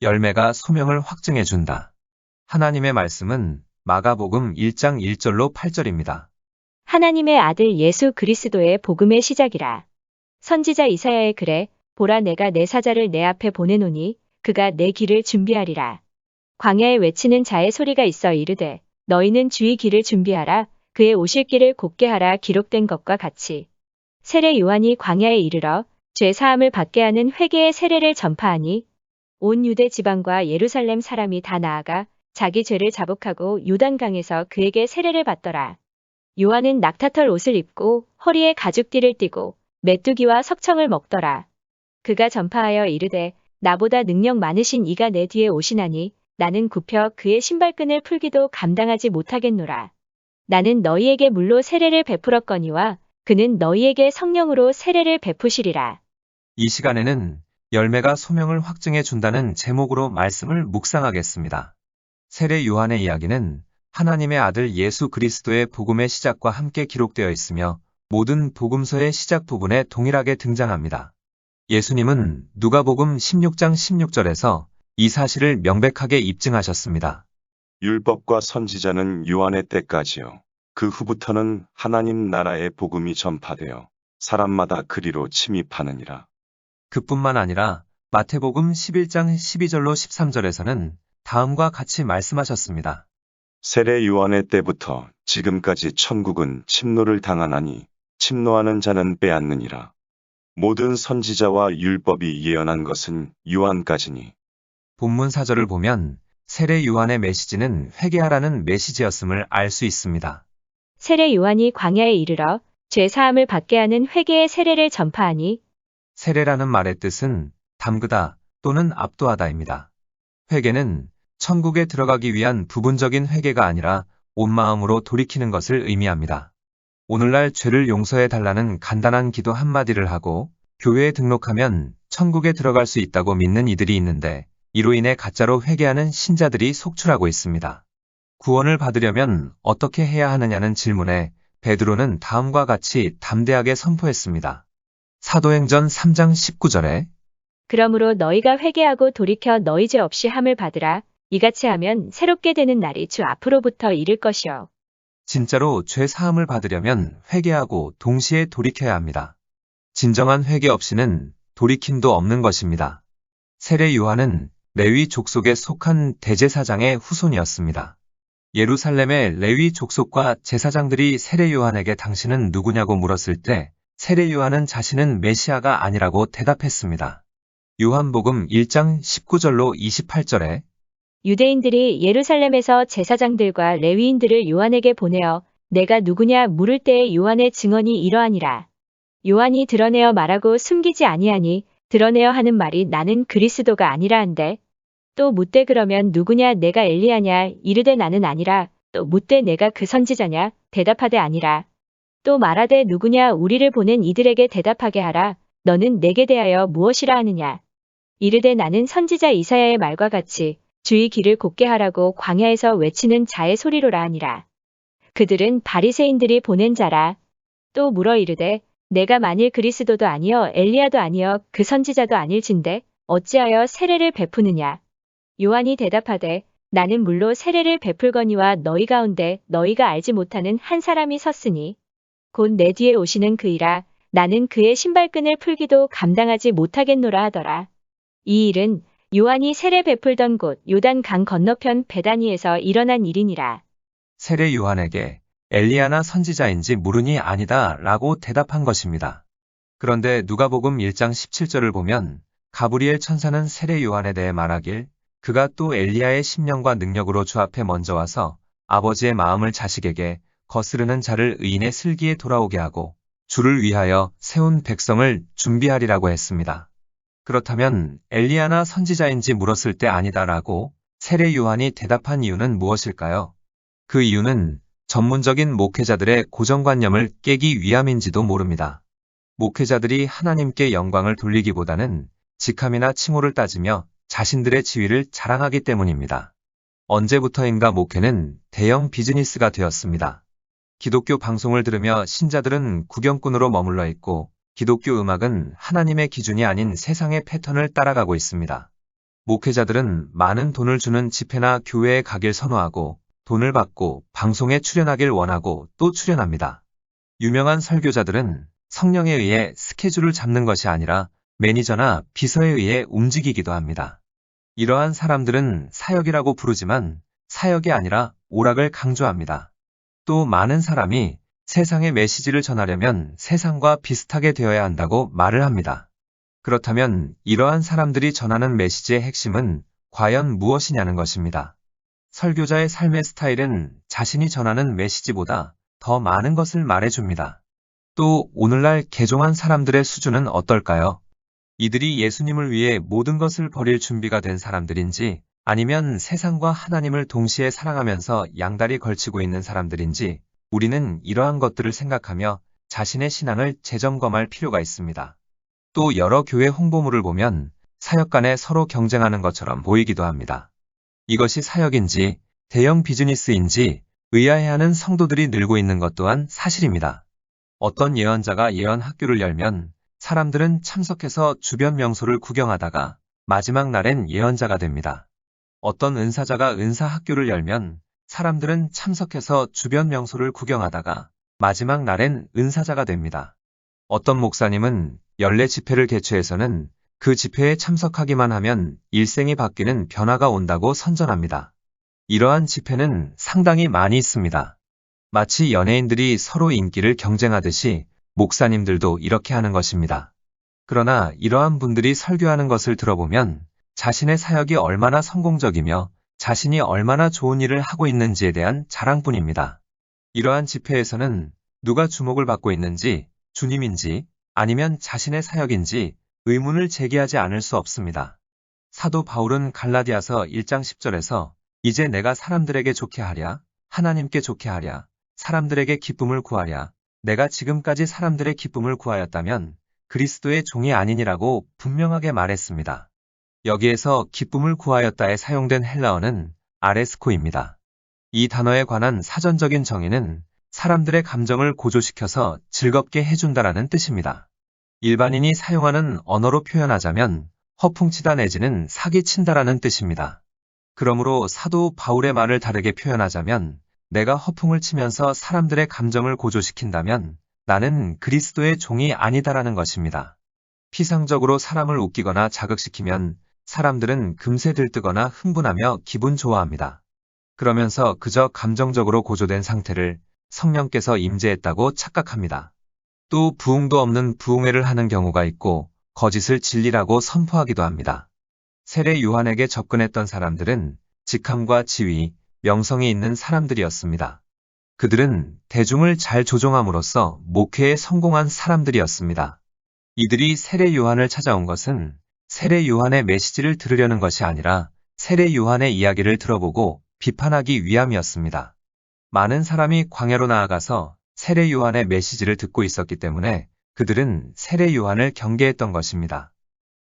열매가 소명을 확증해준다. 하나님의 말씀은 마가복음 1장 1절로 8절입니다. 하나님의 아들 예수 그리스도의 복음의 시작이라. 선지자 이사야의 글에 보라 내가 내 사자를 내 앞에 보내노니 그가 내 길을 준비하리라. 광야에 외치는 자의 소리가 있어 이르되 너희는 주의 길을 준비하라. 그의 오실 길을 곧게 하라. 기록된 것과 같이 세례 요한이 광야에 이르러 죄 사함을 받게 하는 회개의 세례를 전파하니 온 유대 지방과 예루살렘 사람이 다 나아가 자기 죄를 자복하고 요단강에서 그에게 세례를 받더라. 요한은 낙타털 옷을 입고 허리에 가죽띠를 띠고 메뚜기와 석청을 먹더라. 그가 전파하여 이르되 나보다 능력 많으신 이가 내 뒤에 오시나니 나는 굽혀 그의 신발끈을 풀기도 감당하지 못하겠노라. 나는 너희에게 물로 세례를 베풀었거니와 그는 너희에게 성령으로 세례를 베푸시리라. 이 시간에는 열매가 소명을 확증해 준다는 제목으로 말씀을 묵상하겠습니다. 세례 요한의 이야기는 하나님의 아들 예수 그리스도의 복음의 시작과 함께 기록되어 있으며 모든 복음서의 시작 부분에 동일하게 등장합니다. 예수님은 누가복음 16장 16절에서 이 사실을 명백하게 입증하셨습니다. 율법과 선지자는 요한의 때까지요. 그 후부터는 하나님 나라의 복음이 전파되어 사람마다 그리로 침입하느니라. 그뿐만 아니라 마태복음 11장 12절로 13절에서는 다음과 같이 말씀하셨습니다. 세례 요한의 때부터 지금까지 천국은 침노를 당하나니 침노하는 자는 빼앗느니라. 모든 선지자와 율법이 예언한 것은 요한까지니. 본문 4절을 보면 세례 요한의 메시지는 회개하라는 메시지였음을 알 수 있습니다. 세례 요한이 광야에 이르러 죄 사함을 받게 하는 회개의 세례를 전파하니 세례라는 말의 뜻은 담그다 또는 압도하다입니다. 회개는 천국에 들어가기 위한 부분적인 회개가 아니라 온 마음으로 돌이키는 것을 의미합니다. 오늘날 죄를 용서해 달라는 간단한 기도 한마디를 하고 교회에 등록하면 천국에 들어갈 수 있다고 믿는 이들이 있는데 이로 인해 가짜로 회개하는 신자들이 속출하고 있습니다. 구원을 받으려면 어떻게 해야 하느냐는 질문에 베드로는 다음과 같이 담대하게 선포했습니다. 사도행전 3장 19절에 그러므로 너희가 회개하고 돌이켜 너희 죄 없이 함을 받으라. 이같이 하면 새롭게 되는 날이 주 앞으로부터 이를 것이요. 진짜로 죄 사함을 받으려면 회개하고 동시에 돌이켜야 합니다. 진정한 회개 없이는 돌이킴도 없는 것입니다. 세례 요한은 레위 족속에 속한 대제사장의 후손이었습니다. 예루살렘의 레위 족속과 제사장들이 세례 요한에게 당신은 누구냐고 물었을 때 세례 요한은 자신은 메시아가 아니라고 대답했습니다. 요한복음 1장 19절로 28절에 유대인들이 예루살렘에서 제사장들과 레위인들을 요한에게 보내어 내가 누구냐 물을 때에 요한의 증언이 이러하니라. 요한이 드러내어 말하고 숨기지 아니하니 드러내어 하는 말이 나는 그리스도가 아니라 한데 또 묻되 그러면 누구냐 내가 엘리야냐 이르되 나는 아니라 또 묻되 내가 그 선지자냐 대답하되 아니라 또 말하되 누구냐 우리를 보낸 이들에게 대답하게 하라. 너는 내게 대하여 무엇이라 하느냐. 이르되 나는 선지자 이사야의 말과 같이 주의 길을 곧게 하라고 광야에서 외치는 자의 소리로라 하니라. 그들은 바리새인들이 보낸 자라. 또 물어 이르되 내가 만일 그리스도도 아니여 엘리야도 아니여 그 선지자도 아닐진데 어찌하여 세례를 베푸느냐. 요한이 대답하되 나는 물로 세례를 베풀거니와 너희 가운데 너희가 알지 못하는 한 사람이 섰으니 곧 내 뒤에 오시는 그이라. 나는 그의 신발끈을 풀기도 감당하지 못하겠노라 하더라. 이 일은 요한이 세례 베풀던 곳 요단 강 건너편 베다니에서 일어난 일이니라. 세례 요한에게 엘리야나 선지자인지 물으니 아니다 라고 대답한 것입니다. 그런데 누가복음 1장 17절을 보면 가브리엘 천사는 세례 요한에 대해 말하길 그가 또 엘리야의 심령과 능력으로 주 앞에 먼저 와서 아버지의 마음을 자식에게 거스르는 자를 의인의 슬기에 돌아오게 하고 주를 위하여 세운 백성을 준비하리라고 했습니다. 그렇다면 엘리야나 선지자인지 물었을 때 아니다라고 세례 요한이 대답한 이유는 무엇일까요? 그 이유는 전문적인 목회자들의 고정관념을 깨기 위함인지도 모릅니다. 목회자들이 하나님께 영광을 돌리기보다는 직함이나 칭호를 따지며 자신들의 지위를 자랑하기 때문입니다. 언제부터인가 목회는 대형 비즈니스가 되었습니다. 기독교 방송을 들으며 신자들은 구경꾼으로 머물러 있고 기독교 음악은 하나님의 기준이 아닌 세상의 패턴을 따라가고 있습니다. 목회자들은 많은 돈을 주는 집회나 교회에 가길 선호하고 돈을 받고 방송에 출연하길 원하고 또 출연합니다. 유명한 설교자들은 성령에 의해 스케줄을 잡는 것이 아니라 매니저나 비서에 의해 움직이기도 합니다. 이러한 사람들은 사역이라고 부르지만 사역이 아니라 오락을 강조합니다. 또 많은 사람이 세상의 메시지를 전하려면 세상과 비슷하게 되어야 한다고 말을 합니다. 그렇다면 이러한 사람들이 전하는 메시지의 핵심은 과연 무엇이냐는 것입니다. 설교자의 삶의 스타일은 자신이 전하는 메시지보다 더 많은 것을 말해줍니다. 또 오늘날 개종한 사람들의 수준은 어떨까요? 이들이 예수님을 위해 모든 것을 버릴 준비가 된 사람들인지 아니면 세상과 하나님을 동시에 사랑하면서 양다리 걸치고 있는 사람들인지 우리는 이러한 것들을 생각하며 자신의 신앙을 재점검할 필요가 있습니다. 또 여러 교회 홍보물을 보면 사역 간에 서로 경쟁하는 것처럼 보이기도 합니다. 이것이 사역인지 대형 비즈니스인지 의아해하는 성도들이 늘고 있는 것 또한 사실입니다. 어떤 예언자가 예언 학교를 열면 사람들은 참석해서 주변 명소를 구경하다가 마지막 날엔 예언자가 됩니다. 어떤 은사자가 은사 학교를 열면 사람들은 참석해서 주변 명소를 구경하다가 마지막 날엔 은사자가 됩니다. 어떤 목사님은 연례 집회를 개최해서는 그 집회에 참석하기만 하면 일생이 바뀌는 변화가 온다고 선전합니다. 이러한 집회는 상당히 많이 있습니다. 마치 연예인들이 서로 인기를 경쟁하듯이 목사님들도 이렇게 하는 것입니다. 그러나 이러한 분들이 설교하는 것을 들어보면 자신의 사역이 얼마나 성공적이며 자신이 얼마나 좋은 일을 하고 있는지에 대한 자랑뿐입니다. 이러한 집회에서는 누가 주목을 받고 있는지 주님인지 아니면 자신의 사역인지 의문을 제기하지 않을 수 없습니다. 사도 바울은 갈라디아서 1장 10절에서 이제 내가 사람들에게 좋게 하랴, 하나님께 좋게 하랴, 사람들에게 기쁨을 구하랴, 내가 지금까지 사람들의 기쁨을 구하였다면 그리스도의 종이 아니니라고 분명하게 말했습니다. 여기에서 기쁨을 구하였다에 사용된 헬라어는 아레스코입니다. 이 단어에 관한 사전적인 정의는 사람들의 감정을 고조시켜서 즐겁게 해준다라는 뜻입니다. 일반인이 사용하는 언어로 표현하자면 허풍치다 내지는 사기친다라는 뜻입니다. 그러므로 사도 바울의 말을 다르게 표현하자면 내가 허풍을 치면서 사람들의 감정을 고조시킨다면 나는 그리스도의 종이 아니다라는 것입니다. 피상적으로 사람을 웃기거나 자극시키면 사람들은 금세 들뜨거나 흥분하며 기분 좋아합니다. 그러면서 그저 감정적으로 고조된 상태를 성령께서 임재했다고 착각합니다. 또 부흥도 없는 부흥회를 하는 경우가 있고 거짓을 진리라고 선포하기도 합니다. 세례 요한에게 접근했던 사람들은 직함과 지위, 명성이 있는 사람들이었습니다. 그들은 대중을 잘 조종함으로써 목회에 성공한 사람들이었습니다. 이들이 세례 요한을 찾아온 것은 세례 요한의 메시지를 들으려는 것이 아니라 세례 요한의 이야기를 들어보고 비판하기 위함이었습니다. 많은 사람이 광야로 나아가서 세례 요한의 메시지를 듣고 있었기 때문에 그들은 세례 요한을 경계했던 것입니다.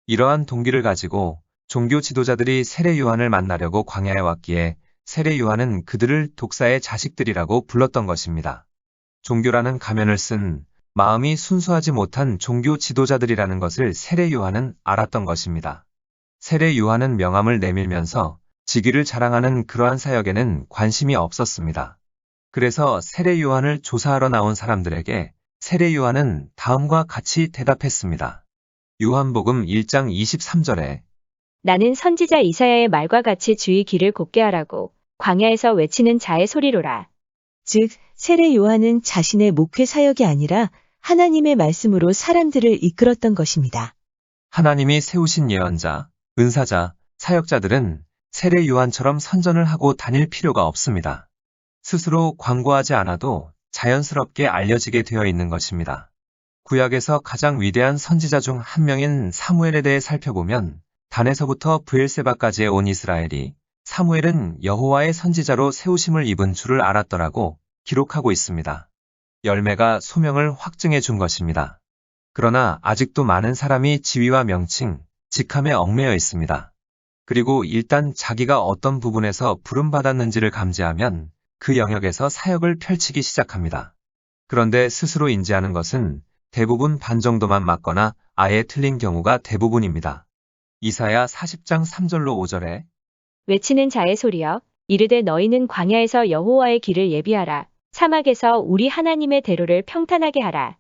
이러한 동기를 가지고 종교 지도자들이 세례 요한을 만나려고 광야에 왔기에 세례 요한은 그들을 독사의 자식들이라고 불렀던 것입니다. 종교라는 가면을 쓴 마음이 순수하지 못한 종교 지도자들이라는 것을 세례 요한은 알았던 것입니다. 세례 요한은 명함을 내밀면서 직위를 자랑하는 그러한 사역에는 관심이 없었습니다. 그래서 세례 요한을 조사하러 나온 사람들에게 세례 요한은 다음과 같이 대답했습니다. 요한복음 1장 23절에 나는 선지자 이사야의 말과 같이 주의 길을 곧게 하라고 광야에서 외치는 자의 소리로라. 즉, 세례 요한은 자신의 목회 사역이 아니라 하나님의 말씀으로 사람들을 이끌었던 것입니다. 하나님이 세우신 예언자, 은사자, 사역자들은 세례 요한처럼 선전을 하고 다닐 필요가 없습니다. 스스로 광고하지 않아도 자연스럽게 알려지게 되어 있는 것입니다. 구약에서 가장 위대한 선지자 중 한 명인 사무엘에 대해 살펴보면 단에서부터 브엘세바까지의 온 이스라엘이 사무엘은 여호와의 선지자로 세우심을 입은 줄을 알았더라고 기록하고 있습니다. 열매가 소명을 확증해 준 것입니다. 그러나 아직도 많은 사람이 지위와 명칭, 직함에 얽매여 있습니다. 그리고 일단 자기가 어떤 부분에서 부름받았는지를 감지하면 그 영역에서 사역을 펼치기 시작합니다. 그런데 스스로 인지하는 것은 대부분 반 정도만 맞거나 아예 틀린 경우가 대부분입니다. 이사야 40장 3절로 5절에 외치는 자의 소리여, 이르되 너희는 광야에서 여호와의 길을 예비하라. 사막에서 우리 하나님의 대로를 평탄하게 하라.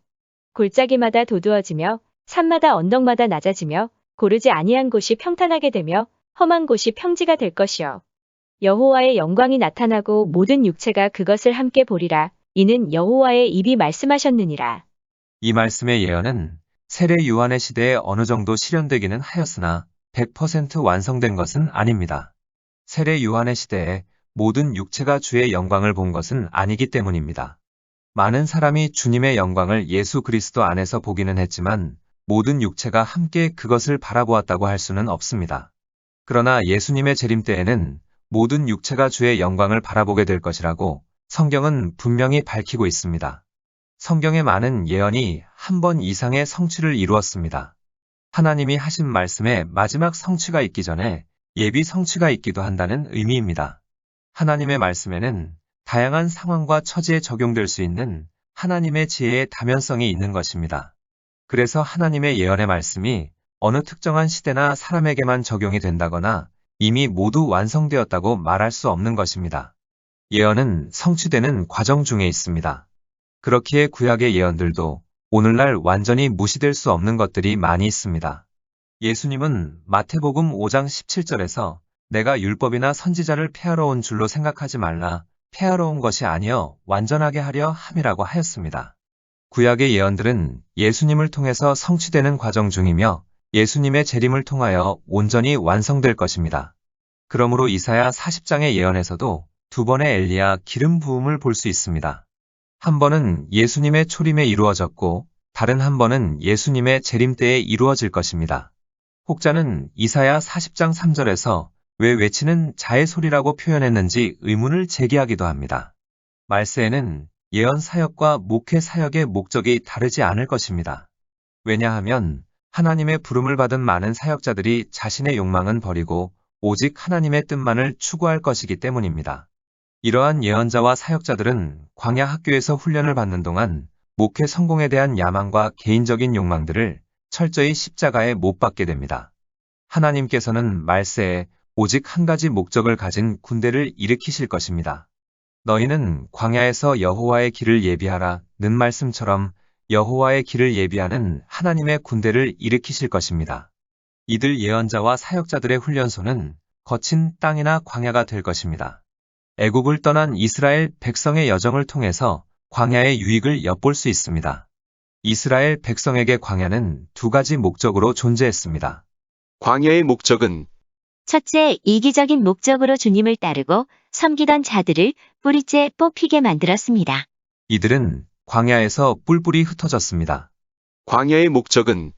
골짜기마다 도두어지며 산마다 언덕마다 낮아지며 고르지 아니한 곳이 평탄하게 되며 험한 곳이 평지가 될 것이요. 여호와의 영광이 나타나고 모든 육체가 그것을 함께 보리라. 이는 여호와의 입이 말씀하셨느니라. 이 말씀의 예언은 세례 요한의 시대에 어느 정도 실현되기는 하였으나 100% 완성된 것은 아닙니다. 세례 요한의 시대에 모든 육체가 주의 영광을 본 것은 아니기 때문입니다. 많은 사람이 주님의 영광을 예수 그리스도 안에서 보기는 했지만 모든 육체가 함께 그것을 바라보았다고 할 수는 없습니다. 그러나 예수님의 재림 때에는 모든 육체가 주의 영광을 바라보게 될 것이라고 성경은 분명히 밝히고 있습니다. 성경의 많은 예언이 한 번 이상의 성취를 이루었습니다. 하나님이 하신 말씀에 마지막 성취가 있기 전에 예비 성취가 있기도 한다는 의미입니다. 하나님의 말씀에는 다양한 상황과 처지에 적용될 수 있는 하나님의 지혜의 다면성이 있는 것입니다. 그래서 하나님의 예언의 말씀이 어느 특정한 시대나 사람에게만 적용이 된다거나 이미 모두 완성되었다고 말할 수 없는 것입니다. 예언은 성취되는 과정 중에 있습니다. 그렇기에 구약의 예언들도 오늘날 완전히 무시될 수 없는 것들이 많이 있습니다. 예수님은 마태복음 5장 17절에서 내가 율법이나 선지자를 폐하러 온 줄로 생각하지 말라. 폐하러 온 것이 아니여 완전하게 하려 함이라고 하였습니다. 구약의 예언들은 예수님을 통해서 성취되는 과정 중이며 예수님의 재림을 통하여 온전히 완성될 것입니다. 그러므로 이사야 40장의 예언에서도 두 번의 엘리야 기름 부음을 볼 수 있습니다. 한 번은 예수님의 초림에 이루어졌고 다른 한 번은 예수님의 재림 때에 이루어질 것입니다. 혹자는 이사야 40장 3절에서 왜 외치는 자의 소리라고 표현했는지 의문을 제기하기도 합니다. 말세에는 예언 사역과 목회 사역의 목적이 다르지 않을 것입니다. 왜냐하면 하나님의 부름을 받은 많은 사역자들이 자신의 욕망은 버리고 오직 하나님의 뜻만을 추구할 것이기 때문입니다. 이러한 예언자와 사역자들은 광야 학교에서 훈련을 받는 동안 목회 성공에 대한 야망과 개인적인 욕망들을 철저히 십자가에 못 박게 됩니다. 하나님께서는 말세에 오직 한 가지 목적을 가진 군대를 일으키실 것입니다. 너희는 광야에서 여호와의 길을 예비하라 는 말씀처럼 여호와의 길을 예비하는 하나님의 군대를 일으키실 것입니다. 이들 예언자와 사역자들의 훈련소는 거친 땅이나 광야가 될 것입니다. 애굽을 떠난 이스라엘 백성의 여정을 통해서 광야의 유익을 엿볼 수 있습니다. 이스라엘 백성에게 광야는 두 가지 목적으로 존재했습니다. 광야의 목적은 첫째, 이기적인 목적으로 주님을 따르고 섬기던 자들을 뿌리째 뽑히게 만들었습니다. 이들은 광야에서 뿔뿔이 흩어졌습니다. 광야의 목적은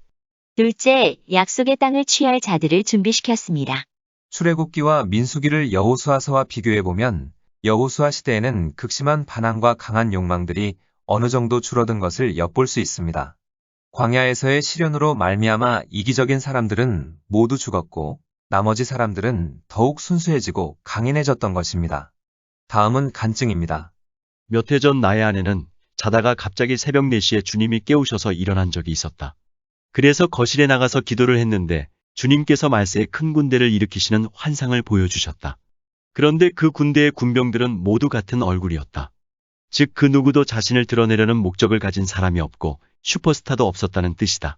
둘째, 약속의 땅을 취할 자들을 준비시켰습니다. 출애굽기와 민수기를 여호수아서와 비교해보면 여호수아 시대에는 극심한 반항과 강한 욕망들이 어느 정도 줄어든 것을 엿볼 수 있습니다. 광야에서의 시련으로 말미암아 이기적인 사람들은 모두 죽었고 나머지 사람들은 더욱 순수해지고 강인해졌던 것입니다. 다음은 간증입니다. 몇 해 전 나의 아내는 자다가 갑자기 새벽 4시에 주님이 깨우셔서 일어난 적이 있었다. 그래서 거실에 나가서 기도를 했는데 주님께서 말세에 큰 군대를 일으키시는 환상을 보여주셨다. 그런데 그 군대의 군병들은 모두 같은 얼굴이었다. 즉 그 누구도 자신을 드러내려는 목적을 가진 사람이 없고 슈퍼스타도 없었다는 뜻이다.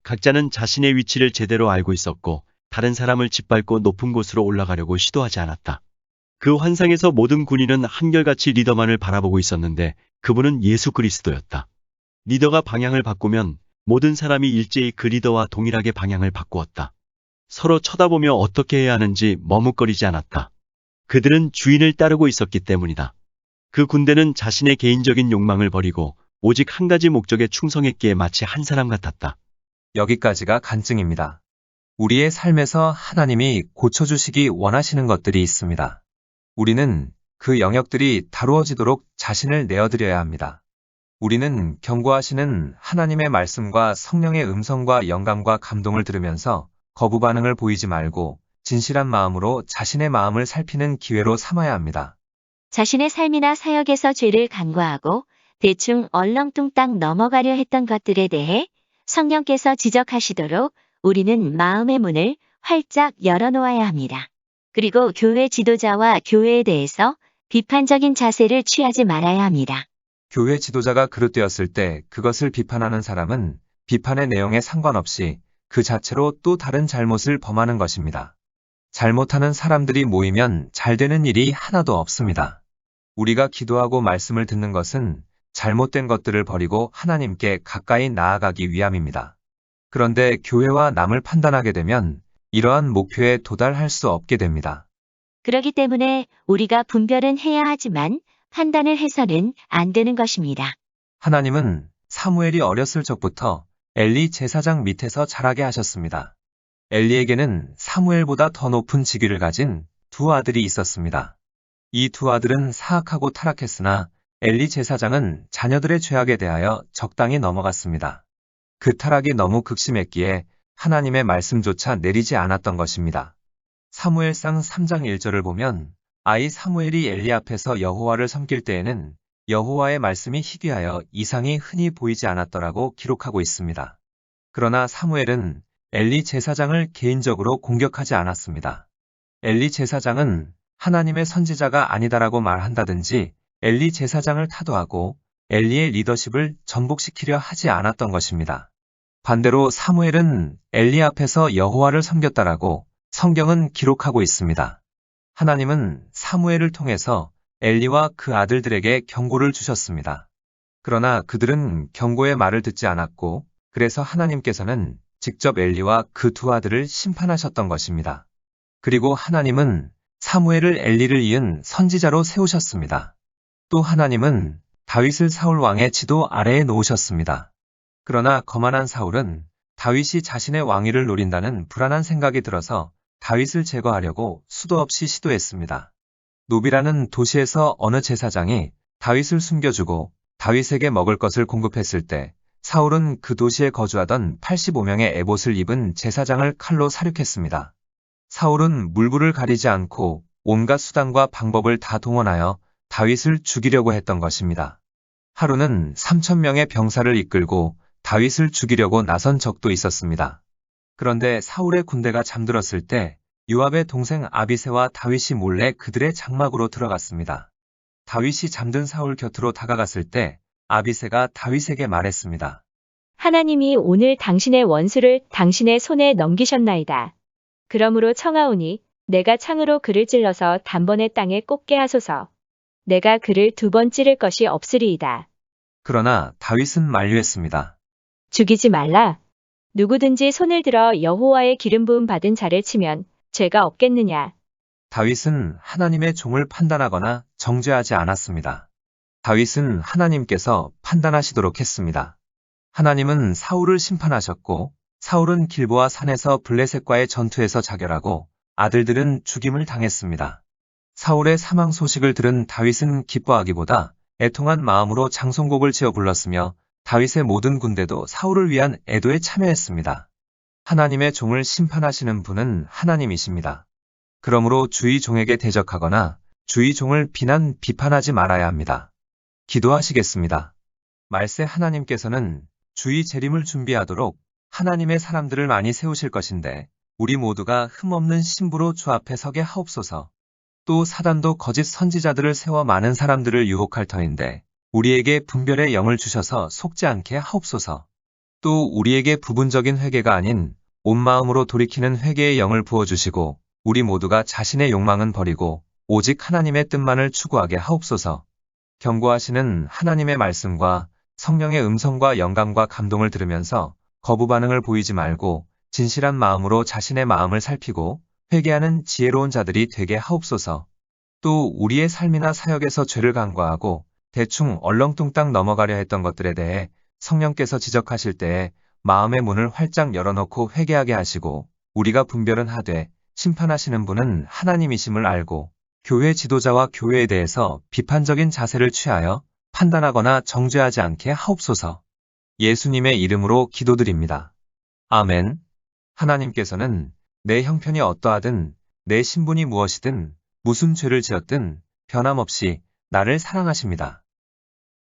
각자는 자신의 위치를 제대로 알고 있었고 다른 사람을 짓밟고 높은 곳으로 올라가려고 시도하지 않았다. 그 환상에서 모든 군인은 한결같이 리더만을 바라보고 있었는데 그분은 예수 그리스도였다. 리더가 방향을 바꾸면 모든 사람이 일제히 그 리더와 동일하게 방향을 바꾸었다. 서로 쳐다보며 어떻게 해야 하는지 머뭇거리지 않았다. 그들은 주인을 따르고 있었기 때문이다. 그 군대는 자신의 개인적인 욕망을 버리고 오직 한 가지 목적에 충성했기에 마치 한 사람 같았다. 여기까지가 간증입니다. 우리의 삶에서 하나님이 고쳐주시기 원하시는 것들이 있습니다. 우리는 그 영역들이 다루어지도록 자신을 내어드려야 합니다. 우리는 경고하시는 하나님의 말씀과 성령의 음성과 영감과 감동을 들으면서 거부 반응을 보이지 말고 진실한 마음으로 자신의 마음을 살피는 기회로 삼아야 합니다. 자신의 삶이나 사역에서 죄를 간과하고 대충 얼렁뚱땅 넘어가려 했던 것들에 대해 성령께서 지적하시도록 우리는 마음의 문을 활짝 열어놓아야 합니다. 그리고 교회 지도자와 교회에 대해서 비판적인 자세를 취하지 말아야 합니다. 교회 지도자가 그릇되었을 때 그것을 비판하는 사람은 비판의 내용에 상관없이 그 자체로 또 다른 잘못을 범하는 것입니다. 잘못하는 사람들이 모이면 잘 되는 일이 하나도 없습니다. 우리가 기도하고 말씀을 듣는 것은 잘못된 것들을 버리고 하나님께 가까이 나아가기 위함입니다. 그런데 교회와 남을 판단하게 되면 이러한 목표에 도달할 수 없게 됩니다. 그렇기 때문에 우리가 분별은 해야 하지만 판단을 해서는 안 되는 것입니다. 하나님은 사무엘이 어렸을 적부터 엘리 제사장 밑에서 자라게 하셨습니다. 엘리에게는 사무엘보다 더 높은 직위를 가진 두 아들이 있었습니다. 이 두 아들은 사악하고 타락했으나 엘리 제사장은 자녀들의 죄악에 대하여 적당히 넘어갔습니다. 그 타락이 너무 극심했기에 하나님의 말씀조차 내리지 않았던 것입니다. 사무엘상 3장 1절을 보면 아이 사무엘이 엘리 앞에서 여호와를 섬길 때에는 여호와의 말씀이 희귀하여 이상이 흔히 보이지 않았더라고 기록하고 있습니다. 그러나 사무엘은 엘리 제사장을 개인적으로 공격하지 않았습니다. 엘리 제사장은 하나님의 선지자가 아니다라고 말한다든지 엘리 제사장을 타도하고 엘리의 리더십을 전복시키려 하지 않았던 것입니다. 반대로 사무엘은 엘리 앞에서 여호와를 섬겼다라고 성경은 기록하고 있습니다. 하나님은 사무엘을 통해서 엘리와 그 아들들에게 경고를 주셨습니다. 그러나 그들은 경고의 말을 듣지 않았고 그래서 하나님께서는 직접 엘리와 그 두 아들을 심판하셨던 것입니다. 그리고 하나님은 사무엘을 엘리를 이은 선지자로 세우셨습니다. 또 하나님은 다윗을 사울 왕의 지도 아래에 놓으셨습니다. 그러나 거만한 사울은 다윗이 자신의 왕위를 노린다는 불안한 생각이 들어서 다윗을 제거하려고 수도 없이 시도했습니다. 노비라는 도시에서 어느 제사장이 다윗을 숨겨주고 다윗에게 먹을 것을 공급했을 때 사울은 그 도시에 거주하던 85명의 에봇을 입은 제사장을 칼로 살육했습니다. 사울은 물불을 가리지 않고 온갖 수단과 방법을 다 동원하여 다윗을 죽이려고 했던 것입니다. 하루는 3,000명의 병사를 이끌고 다윗을 죽이려고 나선 적도 있었습니다. 그런데 사울의 군대가 잠들었을 때 요압의 동생 아비새와 다윗이 몰래 그들의 장막으로 들어갔습니다. 다윗이 잠든 사울 곁으로 다가갔을 때 아비새가 다윗에게 말했습니다. 하나님이 오늘 당신의 원수를 당신의 손에 넘기셨나이다. 그러므로 청하오니 내가 창으로 그를 찔러서 단번에 땅에 꽂게 하소서. 내가 그를 2번 찌를 것이 없으리이다. 그러나 다윗은 만류했습니다. 죽이지 말라. 누구든지 손을 들어 여호와의 기름 부음 받은 자를 치면 죄가 없겠느냐. 다윗은 하나님의 종을 판단하거나 정죄하지 않았습니다. 다윗은 하나님께서 판단하시도록 했습니다. 하나님은 사울을 심판하셨고 사울은 길보아 산에서 블레셋과의 전투에서 자결하고 아들들은 죽임을 당했습니다. 사울의 사망 소식을 들은 다윗은 기뻐하기보다 애통한 마음으로 장송곡을 지어 불렀으며 다윗의 모든 군대도 사울을 위한 애도에 참여했습니다. 하나님의 종을 심판하시는 분은 하나님이십니다. 그러므로 주의 종에게 대적하거나 주의 종을 비판하지 말아야 합니다. 기도하시겠습니다. 말세 하나님께서는 주의 재림을 준비하도록 하나님의 사람들을 많이 세우실 것인데 우리 모두가 흠없는 신부로 주 앞에 서게 하옵소서. 또 사단도 거짓 선지자들을 세워 많은 사람들을 유혹할 터인데 우리에게 분별의 영을 주셔서 속지 않게 하옵소서. 또 우리에게 부분적인 회개가 아닌 온 마음으로 돌이키는 회개의 영을 부어주시고 우리 모두가 자신의 욕망은 버리고 오직 하나님의 뜻만을 추구하게 하옵소서. 경고하시는 하나님의 말씀과 성령의 음성과 영감과 감동을 들으면서 거부 반응을 보이지 말고 진실한 마음으로 자신의 마음을 살피고 회개하는 지혜로운 자들이 되게 하옵소서. 또 우리의 삶이나 사역에서 죄를 간과하고 대충 얼렁뚱땅 넘어가려 했던 것들에 대해 성령께서 지적하실 때에 마음의 문을 활짝 열어놓고 회개하게 하시고 우리가 분별은 하되 심판하시는 분은 하나님이심을 알고 교회 지도자와 교회에 대해서 비판적인 자세를 취하여 판단하거나 정죄하지 않게 하옵소서. 예수님의 이름으로 기도드립니다. 아멘. 하나님께서는 내 형편이 어떠하든 내 신분이 무엇이든 무슨 죄를 지었든 변함없이 나를 사랑하십니다.